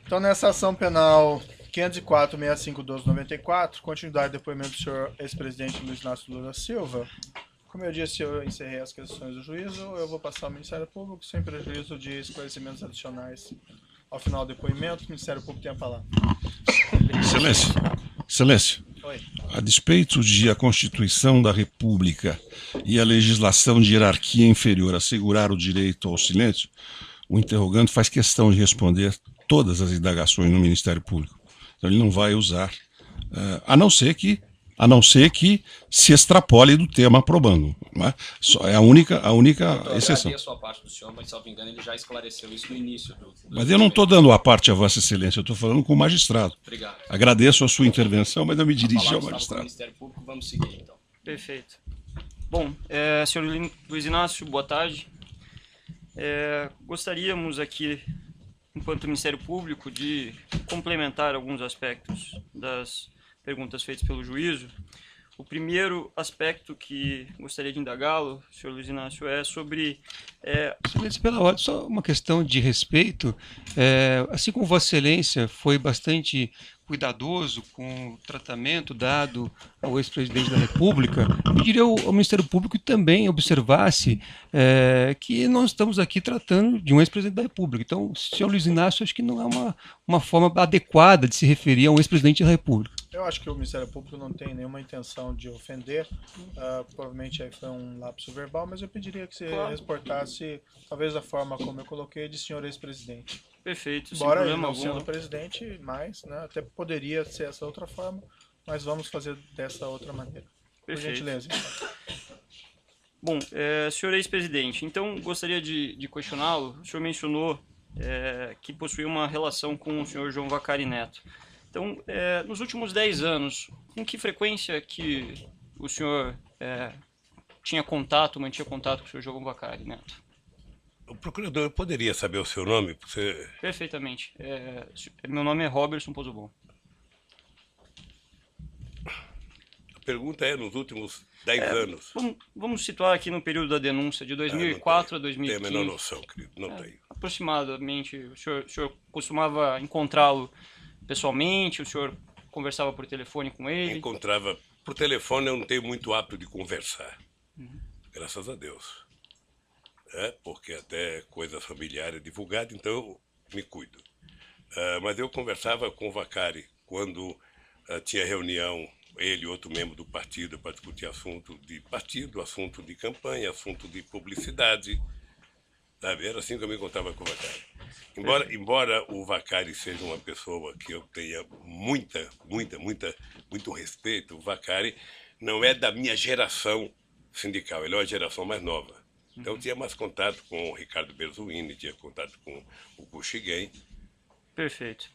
Então, nessa ação penal 504-65-12-94, continuidade do depoimento do senhor ex-presidente Luiz Inácio Lula Silva, como eu disse, eu encerrei as questões do juízo, eu vou passar ao Ministério Público, sem prejuízo de esclarecimentos adicionais. Ao final do depoimento, o Ministério Público tem a palavra. Excelência, Excelência, Oi. a despeito de a Constituição da República e a legislação de hierarquia inferior assegurar o direito ao silêncio, o interrogante faz questão de responder todas as indagações no Ministério Público. Então ele não vai usar, a não ser que se extrapole do tema aprobando. Não é? É a única exceção. Eu agradeço a parte do senhor, mas, salvo engano, ele já esclareceu isso no início. Mas eu não estou dando a parte a Vossa Excelência, eu estou falando com o magistrado. Obrigado. Agradeço a sua intervenção, mas eu me dirigi ao Com o magistrado. Ministério Público, vamos seguir, então. Perfeito. Bom, senhor Luiz Inácio, boa tarde. Gostaríamos aqui, enquanto Ministério Público, de complementar alguns aspectos das perguntas feitas pelo juízo. O primeiro aspecto que gostaria de indagá-lo, senhor Luiz Inácio, é sobre... Excelência, pela ordem, só uma questão de respeito. Assim como Vossa Excelência foi bastante cuidadoso com o tratamento dado ao ex-presidente da República, eu pediria ao Ministério Público que também observasse que nós estamos aqui tratando de um ex-presidente da República. Então, senhor Luiz Inácio, acho que não é uma forma adequada de se referir a um ex-presidente da República. Eu acho que o Ministério Público não tem nenhuma intenção de ofender, provavelmente aí foi um lapso verbal, mas eu pediria que você reportasse, talvez da forma como eu coloquei, de senhor ex-presidente. Perfeito, sem Embora ele problema não algum. sendo presidente, mas até poderia ser essa outra forma, mas vamos fazer dessa outra maneira. Por Perfeito. gentileza. Bom, senhor ex-presidente, então gostaria de questioná-lo. O senhor mencionou que possuía uma relação com o senhor João Vacari Neto. Então, nos últimos 10 anos, com que frequência que o senhor mantinha contato com o senhor João Vacari Neto? O procurador, eu poderia saber o seu nome? Você... Perfeitamente. Meu nome é Robertson Pozobon. A pergunta é nos últimos 10 anos. Vamos situar aqui no período da denúncia, de 2004 a 2015. Tenho a menor noção, querido. Não tenho. Aproximadamente. O senhor costumava encontrá-lo pessoalmente? O senhor conversava por telefone com ele? Encontrava por telefone, eu não tenho muito hábito de conversar. Graças a Deus. Porque até coisa familiar é divulgada, então eu me cuido. Mas eu conversava com o Vacari quando tinha reunião, ele e outro membro do partido, para discutir assunto de partido, assunto de campanha, assunto de publicidade. Sabe? Era assim que eu me encontrava com o Vacari. Embora o Vacari seja uma pessoa que eu tenha muito respeito, o Vacari não é da minha geração sindical, ele é uma geração mais nova. Então eu tinha mais contato com o Ricardo Berzuini, tinha contato com o Kuchiguen. Perfeito.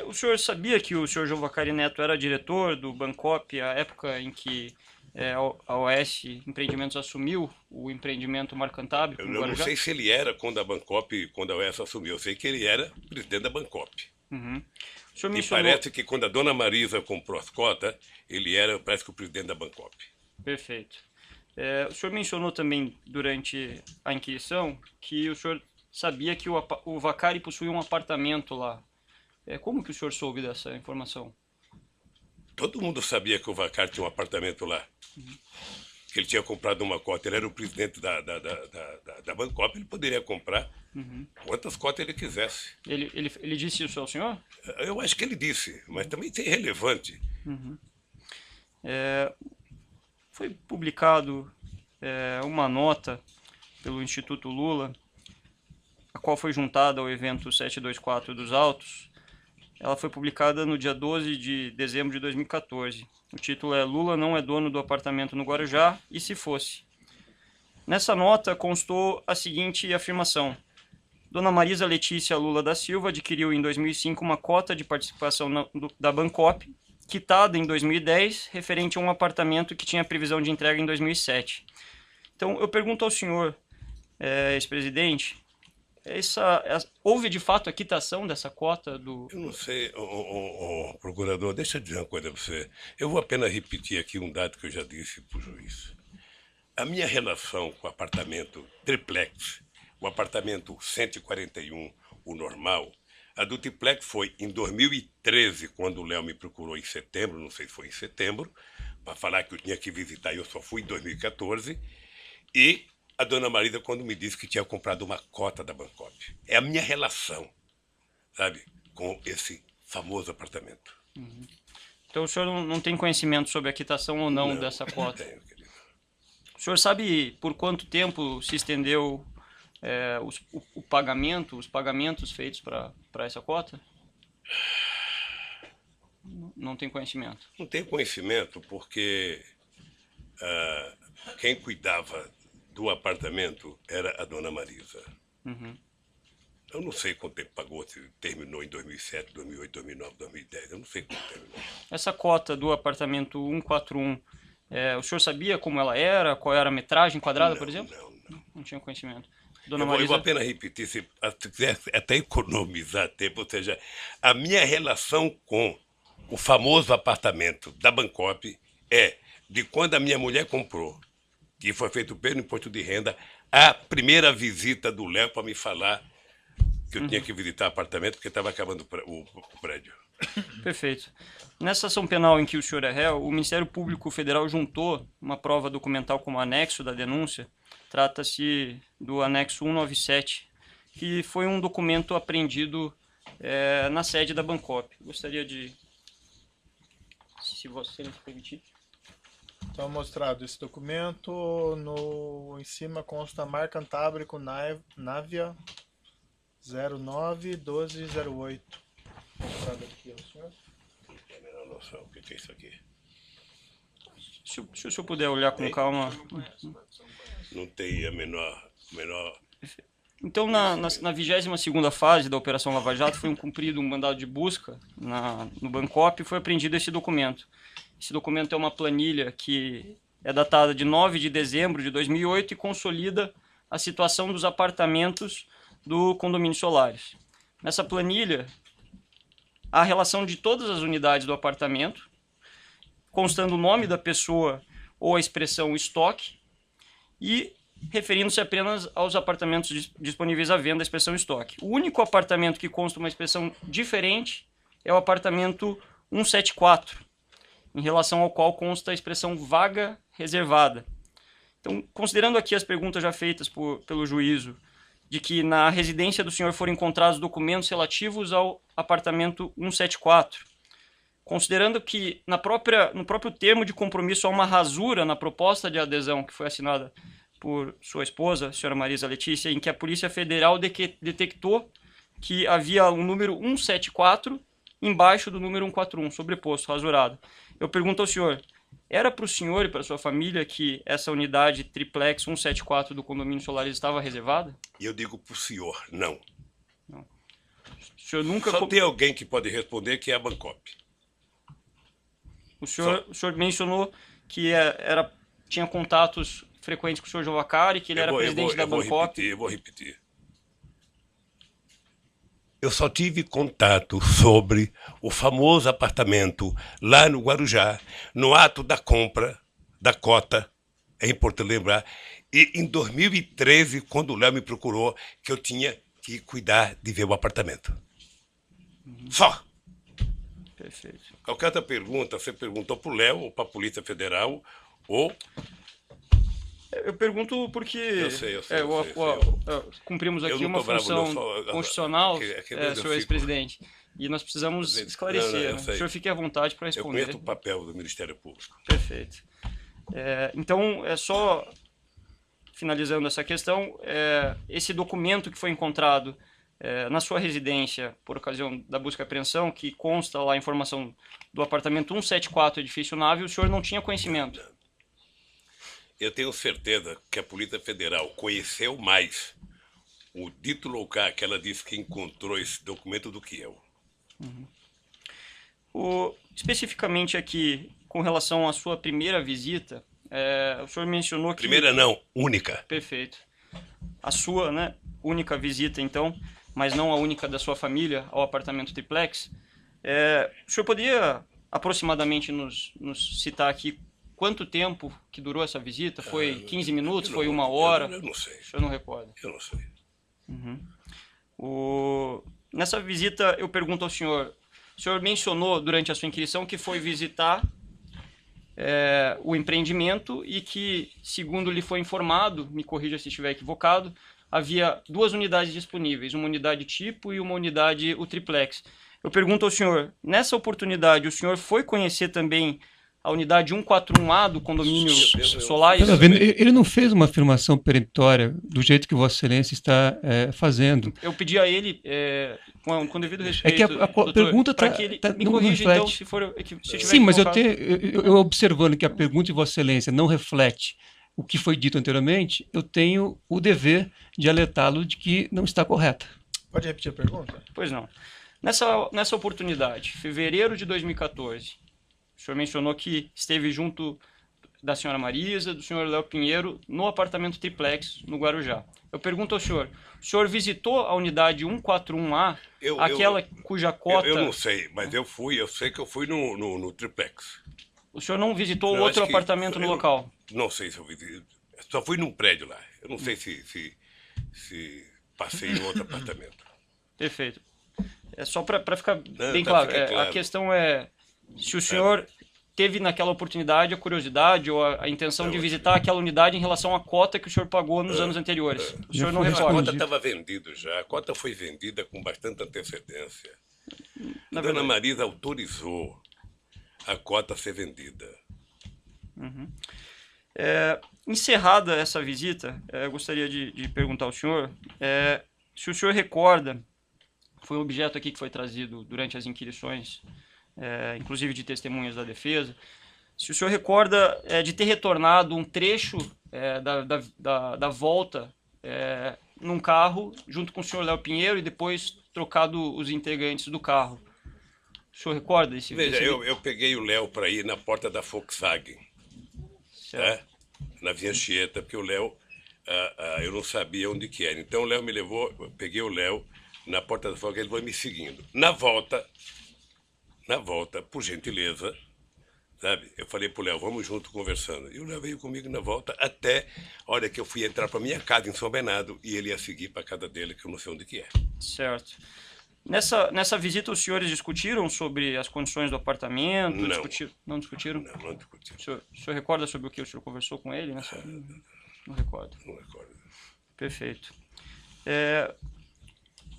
O senhor sabia que o senhor João Vacari Neto era diretor do Bancop, a época em que a OS Empreendimentos assumiu o empreendimento Marcantábio? Eu não sei se ele era quando a OS assumiu, eu sei que ele era presidente da Bancop. Uhum. O senhor E mencionou... parece que quando a dona Marisa comprou as cotas, ele era, parece que o presidente da Bancop. Perfeito. O senhor mencionou também durante a inquisição que o senhor sabia que o Vacari possuía um apartamento lá. Como que o senhor soube dessa informação? Todo mundo sabia que o Vacari tinha um apartamento lá. Que ele tinha comprado uma cota. Ele era o presidente da Bancop, ele poderia comprar quantas cotas ele quisesse. Ele disse isso ao senhor? Eu acho que ele disse, mas também isso é irrelevante. Foi publicado uma nota pelo Instituto Lula, a qual foi juntada ao evento 724 dos Autos. Ela foi publicada no dia 12 de dezembro de 2014. O título é Lula não é dono do apartamento no Guarujá, e se fosse? Nessa nota constou a seguinte afirmação. Dona Marisa Letícia Lula da Silva adquiriu em 2005 uma cota de participação da Bancop, quitada em 2010, referente a um apartamento que tinha previsão de entrega em 2007. Então, eu pergunto ao senhor, ex-presidente, houve de fato a quitação dessa cota do... Eu não sei, procurador, deixa eu dizer uma coisa para você. Eu vou apenas repetir aqui um dado que eu já disse para o juiz. A minha relação com o apartamento triplex, o apartamento 141, o normal, A do triplex foi em 2013, quando o Léo me procurou em setembro, não sei se foi em setembro, para falar que eu tinha que visitar, eu só fui em 2014. E a dona Marisa, quando me disse que tinha comprado uma cota da Bancop. É a minha relação, sabe, com esse famoso apartamento. Então o senhor não tem conhecimento sobre a quitação ou não dessa cota? Não tenho, querido. O senhor sabe por quanto tempo se estendeu o pagamento, os pagamentos feitos para essa cota? Não tem conhecimento. Não tenho conhecimento porque quem cuidava do apartamento era a dona Marisa. Eu não sei quanto tempo pagou, se terminou em 2007, 2008, 2009, 2010. Eu não sei quanto terminou. Essa cota do apartamento 141, o senhor sabia como ela era? Qual era a metragem quadrada, por exemplo? Não tinha conhecimento. Dona Eu vou Marisa, apenas repetir, se quiser até economizar tempo, ou seja, a minha relação com o famoso apartamento da Bancop é de quando a minha mulher comprou, que foi feito pelo imposto de renda, a primeira visita do Léo para me falar que eu tinha que visitar o apartamento porque estava acabando o prédio. perfeito. Nessa ação penal em que o senhor é réu, o Ministério Público Federal juntou uma prova documental como anexo da denúncia. Trata-se do anexo 197, que foi um documento apreendido na sede da Bancop. Gostaria de, se você me permitir. Então, mostrado esse documento, em cima consta a marca Antábrico Navia 091208. Mostrado aqui ao senhor. Não tenho a menor noção o que é isso aqui. Se o senhor puder olhar com calma. Não tenho a menor... Então, na 22ª fase da Operação Lava Jato, foi cumprido um mandado de busca no Bancop e foi apreendido esse documento. Esse documento é uma planilha que é datada de 9 de dezembro de 2008 e consolida a situação dos apartamentos do condomínio Solares. Nessa planilha, há a relação de todas as unidades do apartamento, constando o nome da pessoa ou a expressão estoque e referindo-se apenas aos apartamentos disponíveis à venda, a expressão estoque. O único apartamento que consta uma expressão diferente é o apartamento 174, em relação ao qual consta a expressão vaga reservada. Então, considerando aqui as perguntas já feitas pelo juízo, de que na residência do senhor foram encontrados documentos relativos ao apartamento 174, considerando que no próprio termo de compromisso há uma rasura na proposta de adesão que foi assinada por sua esposa, a senhora Marisa Letícia, em que a Polícia Federal detectou que havia um número 174 embaixo do número 141, sobreposto, rasurado. Eu pergunto ao senhor, era para o senhor e para sua família que essa unidade triplex 174 do condomínio Solares estava reservada? E eu digo para o senhor, não. O senhor nunca... Só tem alguém que pode responder, que é a Bancop. O senhor mencionou que tinha contatos frequentes com o senhor Jovacari, que ele era presidente da Bancop. Eu vou repetir. Eu só tive contato sobre o famoso apartamento lá no Guarujá, no ato da compra da cota, é importante lembrar, e em 2013, quando o Léo me procurou, que eu tinha que cuidar de ver o apartamento. Só. Perfeito. Qualquer outra pergunta, você perguntou para o Léo, ou para a Polícia Federal, ou... Eu pergunto porque Eu sei. cumprimos Eu aqui não uma tô bravo, função não, constitucional, eu senhor ex-presidente, e nós precisamos esclarecer. Não, eu Né? sei. O senhor fique à vontade para Eu responder. conheço o papel do Ministério Público. Perfeito. Então, só finalizando essa questão, esse documento que foi encontrado na sua residência por ocasião da busca e apreensão, que consta lá a informação do apartamento 174, edifício Nave, o senhor não tinha conhecimento? Eu tenho certeza que a Polícia Federal conheceu mais o dito local que ela disse que encontrou esse documento do que eu. Especificamente aqui, com relação à sua primeira visita, o senhor mencionou que... Primeira não, única. Perfeito. A sua, né, única visita, então, mas não a única da sua família ao apartamento triplex. O senhor poderia aproximadamente nos citar aqui quanto tempo que durou essa visita? Foi 15 minutos? Foi 1 hora? Eu não sei. O senhor não recorda? Eu não sei. Nessa visita, eu pergunto ao senhor, o senhor mencionou durante a sua inquirição que foi visitar o empreendimento e que, segundo lhe foi informado, me corrija se estiver equivocado, havia 2 unidades disponíveis, uma unidade tipo e uma unidade o triplex. Eu pergunto ao senhor, nessa oportunidade, o senhor foi conhecer também a unidade 141A do condomínio Solares? Tá vendo? Ele não fez uma afirmação peremptória do jeito que Vossa Excelência está fazendo. Eu pedi a ele, com devido respeito, que a doutor, pergunta para que ele me não corrija, reflete. então, se estiver Sim, mas equivocado. eu observando que a pergunta de Vossa Excelência não reflete o que foi dito anteriormente, eu tenho o dever de alertá-lo de que não está correta. Pode repetir a pergunta? Pois não. Nessa oportunidade, fevereiro de 2014, o senhor mencionou que esteve junto da senhora Marisa, do senhor Léo Pinheiro, no apartamento triplex, no Guarujá. Eu pergunto ao senhor, o senhor visitou a unidade 141A, aquela cuja cota... Eu não sei, mas eu sei que eu fui no triplex. O senhor não visitou Eu outro acho que apartamento no eu local? Não sei se eu visitei. Só fui num prédio lá. Eu não sei se passei em outro apartamento. Perfeito. É só para ficar bem pra claro. ficar claro. A questão é se o senhor teve naquela oportunidade a curiosidade ou a intenção de visitar aquela unidade em relação à cota que o senhor pagou nos anos anteriores. O senhor não A recorda? cota estava vendida já. A cota foi vendida com bastante antecedência. Na A dona verdade. Marisa autorizou a cota a ser vendida. Encerrada essa visita, eu gostaria de perguntar ao senhor se o senhor recorda, foi um objeto aqui que foi trazido durante as inquirições, inclusive de testemunhas da defesa, se o senhor recorda de ter retornado um trecho da volta num carro junto com o senhor Léo Pinheiro e depois trocado os integrantes do carro. O senhor recorda esse Veja, desse- eu peguei o Léo para ir na porta da Volkswagen, Certo. na Via Anchieta, porque o Léo, eu não sabia onde que era. Então o Léo me levou, eu peguei o Léo na porta da Volkswagen, ele foi me seguindo. Na volta, por gentileza, sabe? Eu falei pro Léo, vamos junto conversando. E o Léo veio comigo na volta até a hora que eu fui entrar para minha casa em São Bernardo e ele ia seguir para a casa dele, que eu não sei onde que é. Certo. Nessa visita, os senhores discutiram sobre as condições do apartamento? Não. Não discutiram? Não discuti, O senhor recorda sobre o que o senhor conversou com ele? Não recordo. não recordo. Perfeito.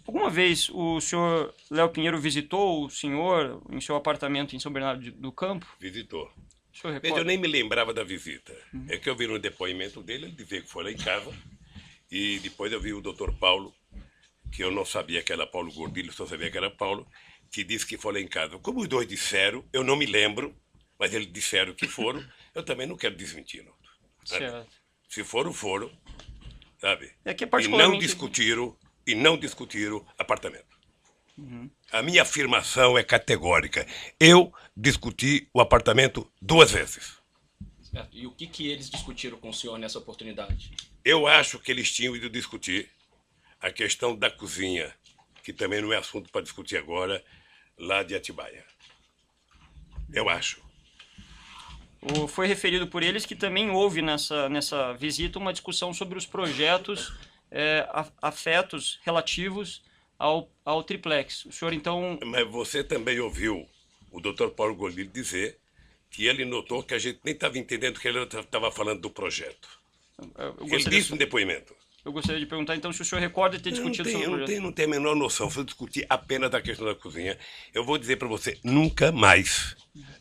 Alguma vez o senhor Léo Pinheiro visitou o senhor em seu apartamento em São Bernardo do Campo? Visitou. O senhor Veja, recorda? eu nem me lembrava da visita. É que eu vi no depoimento dele, ele dizia que foi lá em casa. E depois eu vi o doutor Paulo, que eu não sabia que era Paulo Gordilho, só sabia que era Paulo, que disse que foi lá em casa. Como os dois disseram, eu não me lembro, mas eles disseram que foram, eu também não quero desmentir. Não. Certo. Se foram, sabe? É que E não particularmente... discutiram apartamento. A minha afirmação é categórica. Eu discuti o apartamento 2 vezes. Certo. E o que eles discutiram com o senhor nessa oportunidade? Eu acho que eles tinham ido discutir a questão da cozinha, que também não é assunto para discutir agora, lá de Atibaia. Eu acho. Foi referido por eles que também houve nessa visita uma discussão sobre os projetos afetos relativos ao triplex. O senhor, então... Mas você também ouviu o doutor Paulo Gordilho dizer que ele notou que a gente nem estava entendendo que ele estava falando do projeto. Ele disse no depoimento. Eu gostaria de perguntar, então, se o senhor recorda de ter discutido sobre o projeto. Não tenho a menor noção. Se eu discutir apenas da questão da cozinha, eu vou dizer para você, nunca mais,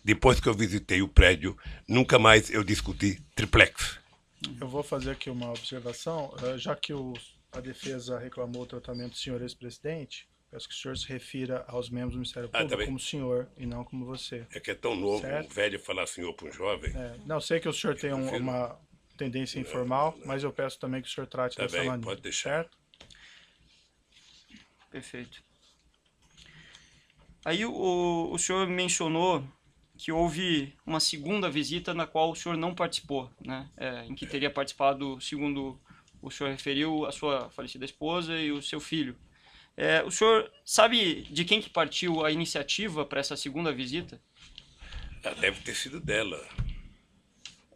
depois que eu visitei o prédio, nunca mais eu discuti triplex. Eu vou fazer aqui uma observação. Já que a defesa reclamou o tratamento do senhor ex-presidente, peço que o senhor se refira aos membros do Ministério Público tá bem. como senhor e não como você. É que é tão novo, Certo. um velho falar senhor para um jovem. Não, sei que o senhor tem uma tendência informal, mas eu peço também que o senhor trate Tá dessa bem, maneira. pode deixar. Certo? Perfeito. Aí o senhor mencionou que houve uma segunda visita na qual o senhor não participou, né? Em que teria participado, segundo o senhor referiu, a sua falecida esposa e o seu filho. O senhor sabe de quem que partiu a iniciativa para essa segunda visita? Deve ter sido dela.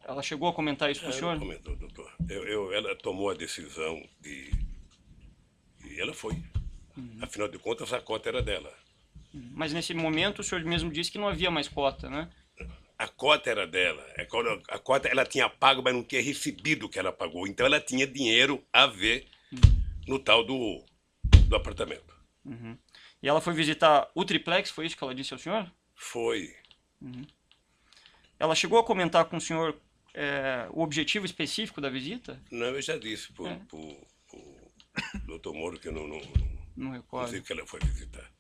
Ela chegou a comentar isso com o senhor? Não comentou, doutor. Ela tomou a decisão de... E ela foi. Afinal de contas, a cota era dela. Mas nesse momento o senhor mesmo disse que não havia mais cota, né? A cota era dela. A cota ela tinha pago, mas não tinha recebido o que ela pagou. Então ela tinha dinheiro a ver no tal do apartamento. E ela foi visitar o triplex, foi isso que ela disse ao senhor? Foi. Ela chegou a comentar com o senhor o objetivo específico da visita? Não, eu já disse pro doutor Moro que eu Não não recordo. sei o que ela foi visitar.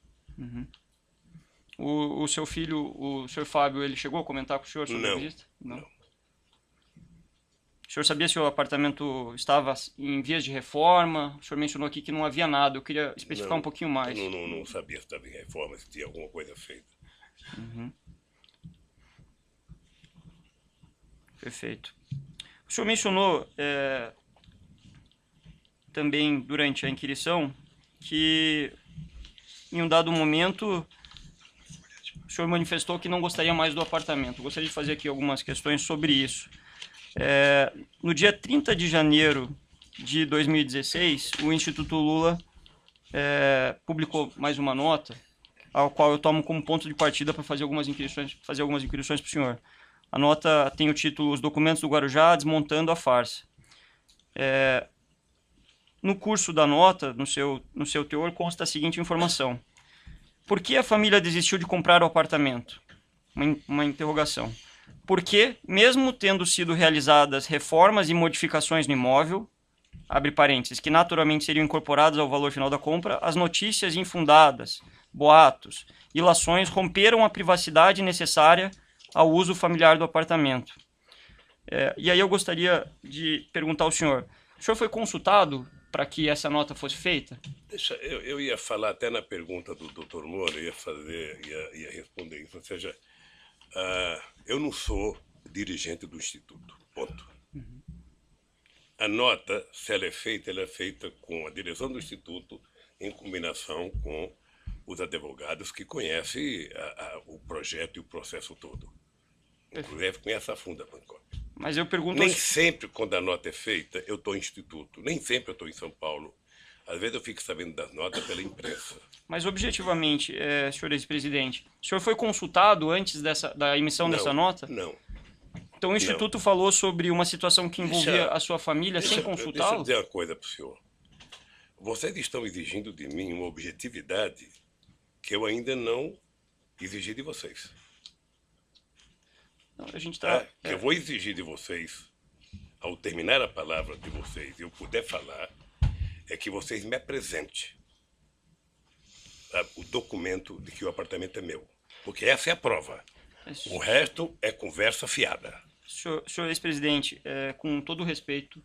O seu filho, o senhor Fábio, ele chegou a comentar com o senhor sobre a Não, visita? não. O senhor sabia se o apartamento estava em vias de reforma? O senhor mencionou aqui que não havia nada. Eu queria especificar Não, um pouquinho mais. Eu não sabia se estava em reforma, se tinha alguma coisa feita. Perfeito. O senhor mencionou também durante a inquirição que em um dado momento o senhor manifestou que não gostaria mais do apartamento. Eu gostaria de fazer aqui algumas questões sobre isso. No dia 30 de janeiro de 2016, o Instituto Lula publicou mais uma nota, ao qual eu tomo como ponto de partida para fazer algumas inquirições para o senhor. A nota tem o título Os Documentos do Guarujá Desmontando a Farsa. No curso da nota, no seu teor, consta a seguinte informação. Por que a família desistiu de comprar o apartamento? Uma interrogação. Porque, mesmo tendo sido realizadas reformas e modificações no imóvel, abre parênteses, que naturalmente seriam incorporadas ao valor final da compra, as notícias infundadas, boatos, ilações romperam a privacidade necessária ao uso familiar do apartamento. E aí eu gostaria de perguntar ao senhor, o senhor foi consultado para que essa nota fosse feita? Eu ia falar até na pergunta do Dr. Moro, ia responder isso. Ou seja, eu não sou dirigente do Instituto, ponto. A nota, se ela é feita com a direção do Instituto, em combinação com os advogados que conhecem o projeto e o processo todo. Inclusive conhece a fundo a Bangkok. Mas eu pergunto... Nem sempre, quando a nota é feita, eu estou em Instituto. Nem sempre eu estou em São Paulo. Às vezes eu fico sabendo das notas pela imprensa. Mas objetivamente, senhor ex-presidente, o senhor foi consultado antes da emissão dessa nota? Não. Então o Instituto falou sobre uma situação que envolvia a sua família sem consultá-lo? Deixa eu dizer uma coisa para o senhor. Vocês estão exigindo de mim uma objetividade que eu ainda não exigi de vocês. Não, a gente tá, que eu vou exigir de vocês, ao terminar a palavra de vocês e eu puder falar, é que vocês me apresentem o documento de que o apartamento é meu. Porque essa é a prova. O resto é conversa fiada. Senhor ex-presidente, com todo o respeito,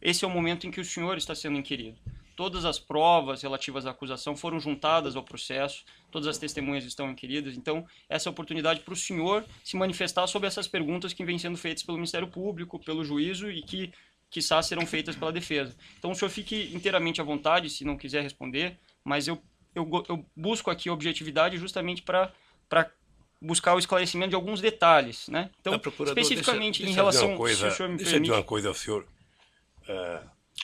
esse é o momento em que o senhor está sendo inquirido. Todas as provas relativas à acusação foram juntadas ao processo, todas as testemunhas estão inquiridas, então essa é a oportunidade para o senhor se manifestar sobre essas perguntas que vêm sendo feitas pelo Ministério Público, pelo juízo e que, quiçá, serão feitas pela defesa. Então o senhor fique inteiramente à vontade, se não quiser responder, mas eu busco aqui objetividade justamente para buscar o esclarecimento de alguns detalhes, né? Então, especificamente em relação... Deixa eu dizer uma coisa ao senhor.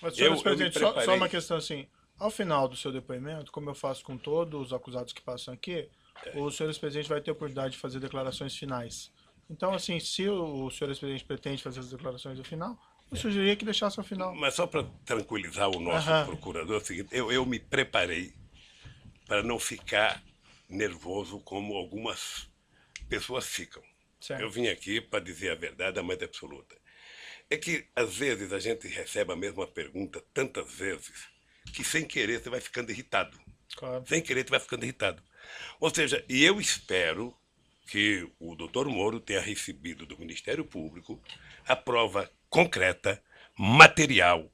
Mas, senhor presidente, só uma questão assim. Ao final do seu depoimento, como eu faço com todos os acusados que passam aqui, o senhor presidente vai ter a oportunidade de fazer declarações finais. Então, assim, se o senhor presidente pretende fazer as declarações no final, eu sugeriria que deixasse ao final. Mas só para tranquilizar o nosso procurador, é o seguinte, eu me preparei para não ficar nervoso como algumas pessoas ficam. Certo. Eu vim aqui para dizer a verdade, a mais absoluta. É que, às vezes, a gente recebe a mesma pergunta tantas vezes que, sem querer, você vai ficando irritado. Claro. Sem querer, você vai ficando irritado. Ou seja, e eu espero que o doutor Moro tenha recebido do Ministério Público a prova concreta, material,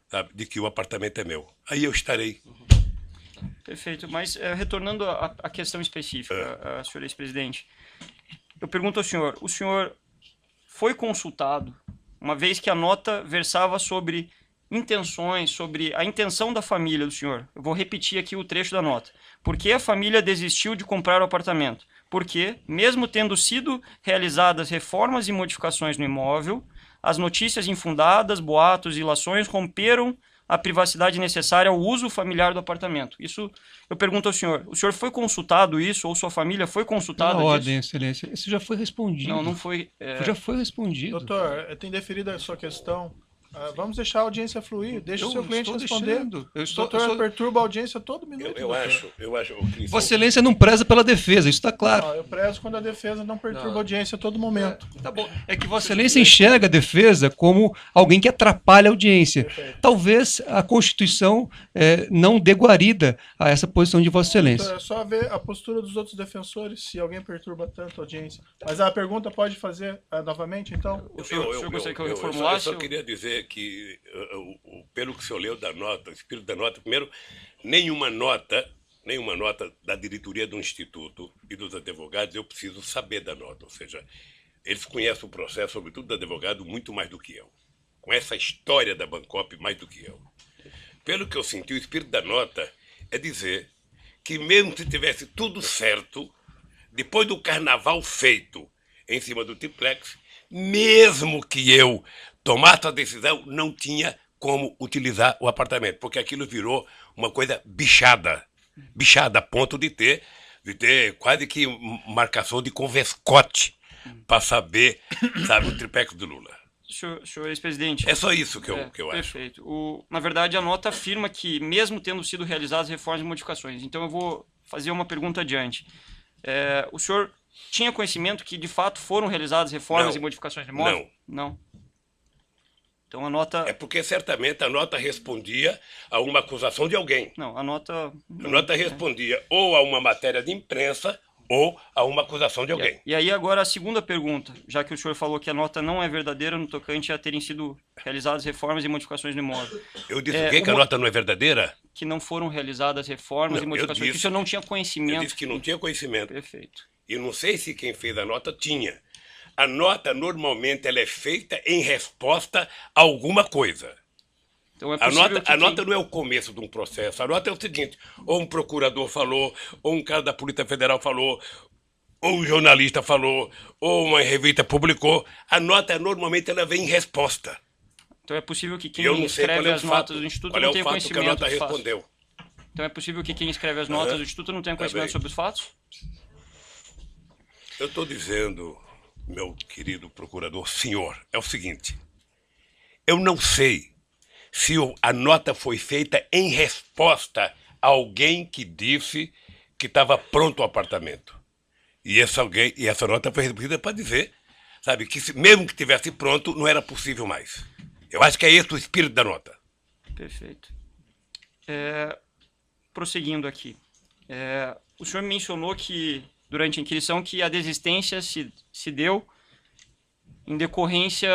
sabe, de que o apartamento é meu. Aí eu estarei. Perfeito, mas retornando à questão específica, senhor ex-presidente, eu pergunto ao senhor, o senhor foi consultado, uma vez que a nota versava sobre intenções, sobre a intenção da família do senhor? Eu vou repetir aqui o trecho da nota. Por que a família desistiu de comprar o apartamento? Porque, mesmo tendo sido realizadas reformas e modificações no imóvel, as notícias infundadas, boatos e ilações romperam a privacidade necessária ao uso familiar do apartamento. Isso eu pergunto ao senhor. O senhor foi consultado isso, ou sua família foi consultada Na disso? ordem, excelência. Isso já foi respondido. Não, não foi. Já foi respondido. Doutor, tem deferido a sua questão. Vamos deixar a audiência fluir. Deixa o seu cliente responder. Doutor, perturba a audiência todo minuto. Eu acho, Cristian, Vossa Excelência não preza pela defesa, isso está claro. Não, eu prezo quando a defesa não perturba a audiência a todo momento. Tá bom. É que Vossa Excelência enxerga a defesa como alguém que atrapalha a audiência. Perfeito. Talvez a Constituição não dê guarida a essa posição de Vossa Excelência. Doutor, é só ver a postura dos outros defensores, se alguém perturba tanto a audiência. Mas a pergunta pode fazer novamente, então? O senhor gostaria que eu reformulasse? Eu só queria dizer que, pelo que o senhor leu da nota, o espírito da nota, primeiro, nenhuma nota da diretoria do Instituto e dos advogados eu preciso saber da nota. Ou seja, eles conhecem o processo, sobretudo do advogado, muito mais do que eu. Conhecem a história da Bancop mais do que eu. Pelo que eu senti, o espírito da nota é dizer que mesmo se tivesse tudo certo, depois do carnaval feito em cima do triplex, mesmo que eu tomasse a decisão, não tinha como utilizar o apartamento, porque aquilo virou uma coisa bichada a ponto de ter quase que marcação de convescote para saber, sabe, o triplex do Lula. Senhor ex-presidente. É só isso que eu acho. Perfeito. Na verdade, a nota afirma que, mesmo tendo sido realizadas reformas e modificações, então eu vou fazer uma pergunta adiante. O senhor tinha conhecimento que, de fato, foram realizadas reformas e modificações de imóvel? Não. Então a nota... É porque certamente a nota respondia a uma acusação de alguém. Não, a nota... A nota respondia ou a uma matéria de imprensa ou a uma acusação de alguém. E aí agora a segunda pergunta, já que o senhor falou que a nota não é verdadeira no tocante a terem sido realizadas reformas e modificações no imóvel. Eu disse que a nota não é verdadeira? Que não foram realizadas reformas e modificações, que o senhor não tinha conhecimento. Eu disse que não tinha conhecimento. Perfeito. E não sei se quem fez a nota tinha. A nota, normalmente, ela é feita em resposta a alguma coisa. Então A nota não é o começo de um processo. A nota é o seguinte: ou um procurador falou, ou um cara da Polícia Federal falou, ou um jornalista falou, ou uma revista publicou. A nota, normalmente, ela vem em resposta. Então é possível que quem escreve as notas do Instituto não tenha conhecimento que a nota respondeu. Então é possível que quem escreve as notas do Instituto não tenha conhecimento sobre os fatos? Eu estou dizendo, meu querido procurador, senhor, é o seguinte: eu não sei se a nota foi feita em resposta a alguém que disse que estava pronto o apartamento. E essa nota foi recebida para dizer, sabe, que mesmo que estivesse pronto, não era possível mais. Eu acho que é esse o espírito da nota. Perfeito. Prosseguindo aqui. O senhor mencionou que, durante a inquirição, que a desistência se deu em decorrência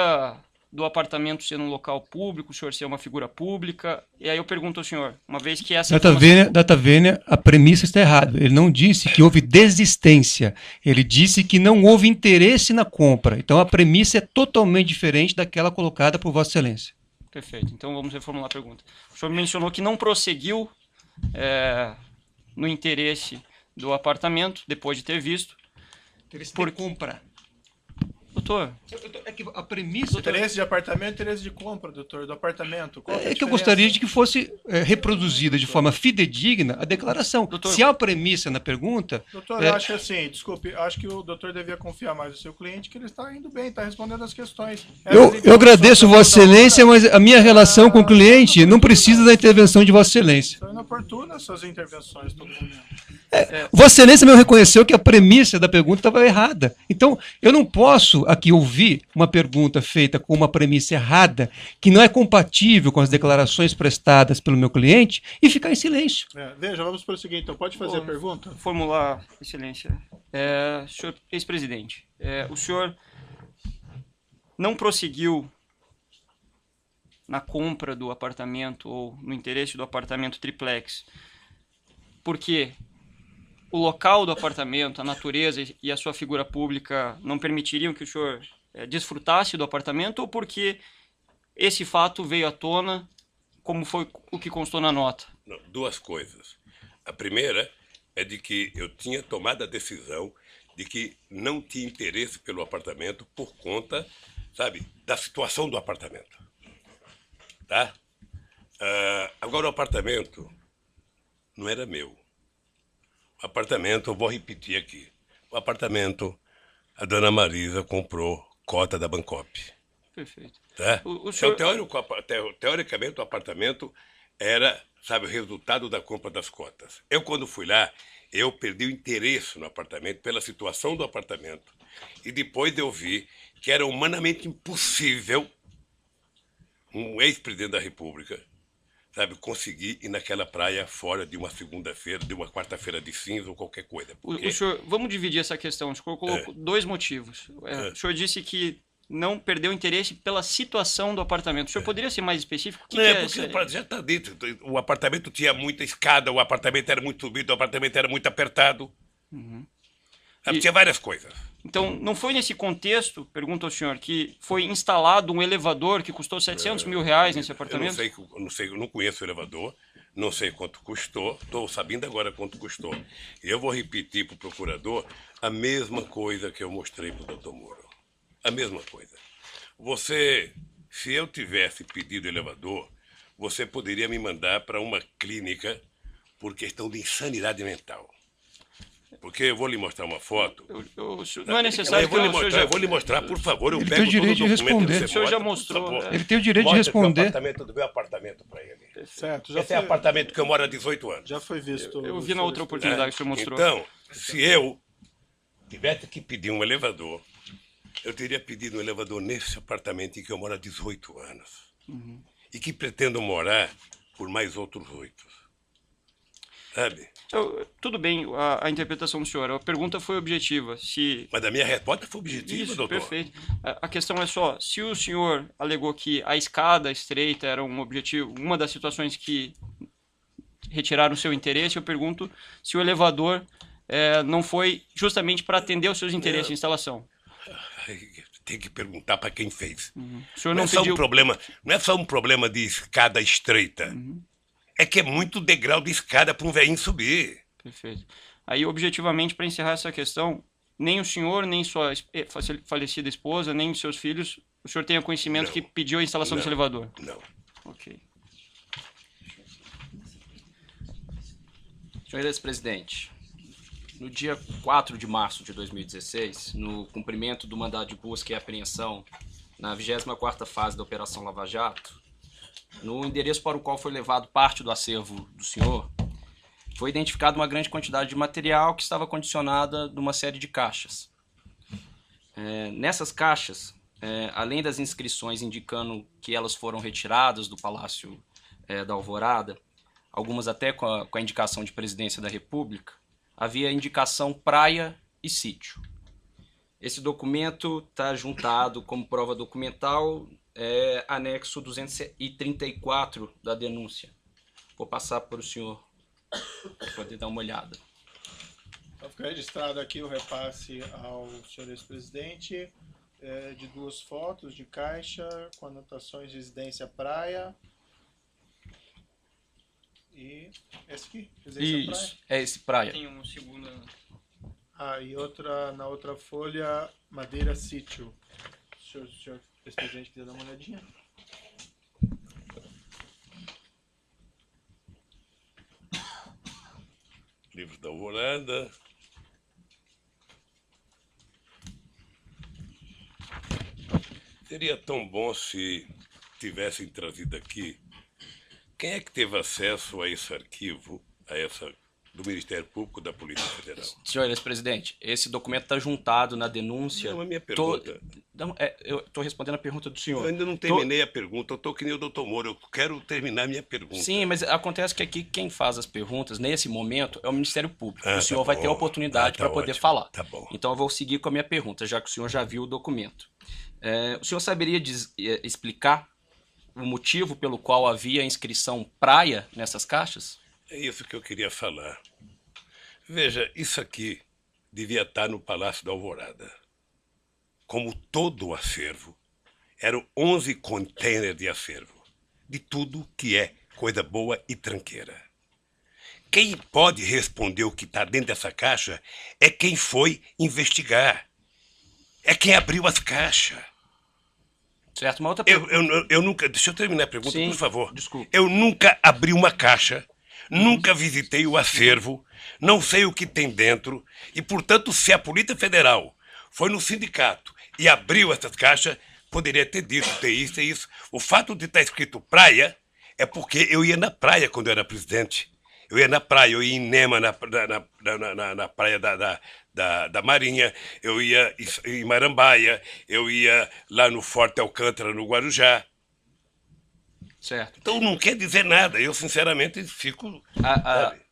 do apartamento ser um local público, o senhor ser uma figura pública. E aí eu pergunto ao senhor, uma vez que essa... Data vênia, a premissa está errada. Ele não disse que houve desistência. Ele disse que não houve interesse na compra. Então a premissa é totalmente diferente daquela colocada por Vossa Excelência. Perfeito. Então vamos reformular a pergunta. O senhor mencionou que não prosseguiu no interesse do apartamento, depois de ter visto. Interesse por compra. Doutor, é que a premissa... Interesse de apartamento, interesse de compra, doutor, do apartamento. Qual É que eu gostaria de que fosse reproduzida de forma fidedigna a declaração. Doutor, se há uma premissa na pergunta... Doutor, eu acho assim, desculpe, acho que o doutor devia confiar mais no seu cliente, que ele está indo bem, está respondendo as questões. Eu agradeço Vossa Excelência, mas a minha relação com o cliente não precisa da intervenção de Vossa Excelência. São inoportunas suas intervenções todo momento. Vossa Excelência me reconheceu que a premissa da pergunta estava errada. Então, eu não posso aqui ouvir uma pergunta feita com uma premissa errada, que não é compatível com as declarações prestadas pelo meu cliente, e ficar em silêncio. Veja, vamos prosseguir então. Pode fazer a pergunta? Formular, Excelência. Senhor ex-presidente, o senhor não prosseguiu na compra do apartamento ou no interesse do apartamento triplex, porque o local do apartamento, a natureza e a sua figura pública não permitiriam que o senhor desfrutasse do apartamento, ou porque esse fato veio à tona, como foi o que constou na nota? Não, duas coisas. A primeira é de que eu tinha tomado a decisão de que não tinha interesse pelo apartamento por conta, sabe, da situação do apartamento. Tá? Agora, o apartamento não era meu. O apartamento, eu vou repetir aqui. O apartamento, a dona Marisa comprou cota da Bancop. Perfeito. Tá? O senhor- Teoricamente, o apartamento era, sabe, o resultado da compra das cotas. Eu, quando fui lá, eu perdi o interesse no apartamento pela situação do apartamento. E depois eu vi que era humanamente impossível um ex-presidente da República, sabe, conseguir ir naquela praia fora de uma segunda-feira, de uma quarta-feira de cinza ou qualquer coisa. Porque O senhor, vamos dividir essa questão. O senhor colocou dois motivos. O senhor disse que não perdeu interesse pela situação do apartamento. O senhor poderia ser mais específico? O que Não, que é esse- porque já está dito. O apartamento tinha muita escada, o apartamento era muito subido, o apartamento era muito apertado. Sabe, E- tinha várias coisas. Então, não foi nesse contexto, pergunto ao senhor, que foi instalado um elevador que custou 700 mil reais nesse apartamento? Eu não conheço o elevador, não sei quanto custou, estou sabendo agora quanto custou. E eu vou repetir para o procurador a mesma coisa que eu mostrei para o doutor Moro. A mesma coisa. Se eu tivesse pedido elevador, você poderia me mandar para uma clínica por questão de insanidade mental. Porque eu vou lhe mostrar uma foto. Não é necessário Eu vou lhe que o senhor mostrar, já... eu vou lhe mostrar, por favor. Eu Ele pego tem o direito todo o de documento que responder. você O senhor já mostra, mostrou, por favor. Ele tem o direito de Mostra responder. Do meu apartamento para ele. Certo, Esse é o apartamento que eu moro há 18 anos. já foi visto. Eu vi na outra oportunidade que o senhor mostrou. Então, se eu tivesse que pedir um elevador, eu teria pedido um elevador nesse apartamento em que eu moro há 18 anos. E que pretendo morar por mais outros 8. Sabe? Tudo bem, a interpretação do senhor. A pergunta foi objetiva. Se Mas a minha resposta foi objetiva, Isso, doutor. perfeito. A questão é só, se o senhor alegou que a escada estreita era um objetivo, uma das situações que retiraram o seu interesse, eu pergunto se o elevador não foi justamente para atender os seus interesses de instalação. Tem que perguntar para quem fez. O senhor Não não é só pediu... não é só um problema de escada estreita. É que é muito degrau de escada para um velhinho subir. Perfeito. Aí, objetivamente, para encerrar essa questão, nem o senhor, nem sua falecida esposa, nem os seus filhos, o senhor tenha conhecimento Não. que pediu a instalação desse Não. elevador? Não. Ok. Senhor ex-presidente, no dia 4 de março de 2016, no cumprimento do mandado de busca e apreensão na 24ª fase da Operação Lava Jato, no endereço para o qual foi levado parte do acervo do senhor, foi identificada uma grande quantidade de material que estava condicionada numa série de caixas. Nessas caixas, além das inscrições indicando que elas foram retiradas do Palácio da Alvorada, algumas até com a indicação de Presidência da República, havia indicação praia e sítio. Esse documento está juntado como prova documental, anexo 234 da denúncia. Vou passar para o senhor poder dar uma olhada. Então fica registrado aqui o repasse ao senhor ex-presidente de 2 fotos de caixa com anotações de residência praia. E esse aqui, residência praia. Isso, é esse praia. Tem um segundo... E na outra folha, madeira sítio. Se o senhor ex-presidente quiser dar uma olhadinha. Livro da Alvorada. Seria tão bom se tivessem trazido aqui. Quem é que teve acesso a esse arquivo, do Ministério Público da Polícia Federal? Senhor ex-presidente, esse documento está juntado na denúncia. Não, a minha pergunta. Eu estou respondendo a pergunta do senhor. Eu ainda não terminei a pergunta, eu estou que nem o doutor Moro, eu quero terminar a minha pergunta. Sim, mas acontece que aqui quem faz as perguntas, nesse momento, é o Ministério Público. Ah, O senhor tá vai bom. ter a oportunidade Tá para poder ótimo. falar. Tá bom. Então eu vou seguir com a minha pergunta, já que o senhor já viu o documento. O senhor saberia explicar o motivo pelo qual havia inscrição praia nessas caixas? É isso que eu queria falar. Veja, isso aqui devia estar no Palácio da Alvorada. Como todo o acervo, eram 11 containers de acervo, de tudo que é coisa boa e tranqueira. Quem pode responder o que está dentro dessa caixa é quem foi investigar. É quem abriu as caixas. Certo, uma outra pergunta. Eu nunca. Deixa eu terminar a pergunta, Sim, por favor. desculpa. Eu nunca abri uma caixa, nunca visitei o acervo, não sei o que tem dentro, e, portanto, se a Polícia Federal foi no sindicato e abriu essas caixas, poderia ter dito, ter isso e isso. O fato de estar escrito praia é porque eu ia na praia quando eu era presidente. Eu ia na praia, eu ia em Nema, na praia da Marinha, eu ia em Marambaia, eu ia lá no Forte Alcântara, no Guarujá. Certo. Então não quer dizer nada, eu sinceramente fico...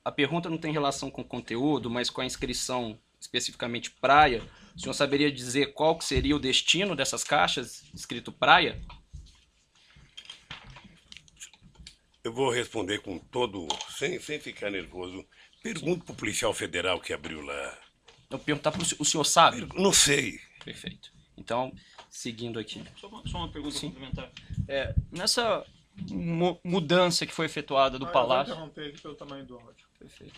A pergunta não tem relação com o conteúdo, mas com a inscrição especificamente praia. O senhor saberia dizer qual que seria o destino dessas caixas escrito praia? Eu vou responder com todo... sem ficar nervoso. Pergunto para o policial federal que abriu lá. Eu vou perguntar para o senhor sabe? Não sei. Perfeito. Então, seguindo aqui. Só uma pergunta Sim. complementar. Nessa mudança que foi efetuada do Eu vou Palácio... interromper aqui pelo tamanho do áudio. Perfeito.